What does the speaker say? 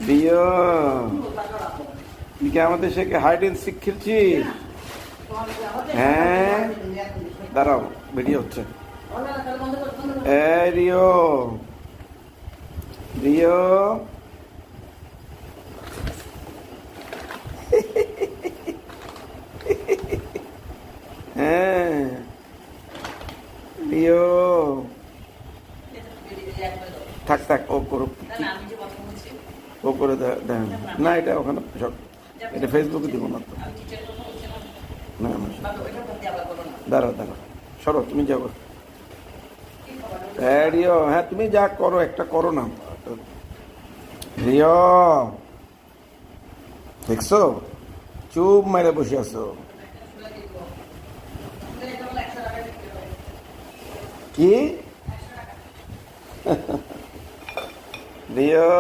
Rio তুই কি আমাদের সাথে হাইড এন্ড সিক খেলছিস? হ্যাঁ দাঁড়াও, ভিডিও হচ্ছে। রিও রিও হ্যাঁ রিও থাক থাক, ও করুক, ও করে দেন না, এটা ওখানে সব, এটা ফেসবুকে দিব না তো। না না দাঁড়াও দাঁড়াও, সরো, তুমি যাবো। হ্যাঁ রিও, হ্যাঁ তুমি যা করো একটা করো না। রিও দেখছো, চুপ মেরে বসে আছো। কি রিও?